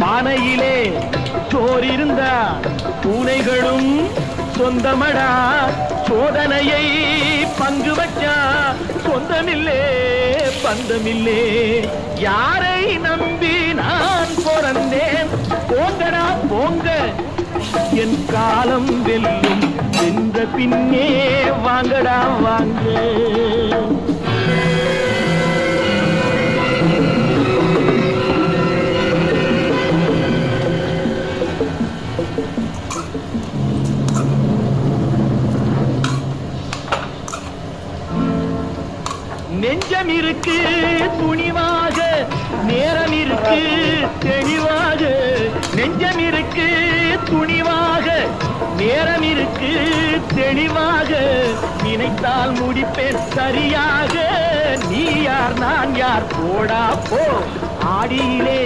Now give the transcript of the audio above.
பானையிலே சோறிருந்தா பூனைகளும் சொந்தமடா. சோதனையை பங்கு வச்சா சொந்தமில்லே பந்தமில்லே. யாரை நம்பி நான் பிறந்தேன்? போங்கடா போங்க, என் காலம் வெல்லும். வென்ற பின்னே வாங்கடா வாங்க. நெஞ்சம் இருக்கு துணிவாக, நேரம் இருக்கு தெளிவாக. நெஞ்சம் இருக்கு துணிவாக, நேரம் இருக்கு தெளிவாக. நினைத்தால் முடிப்பேன் சரியாக. நீ யார் நான் யார், போடா போ. ஆடியிலே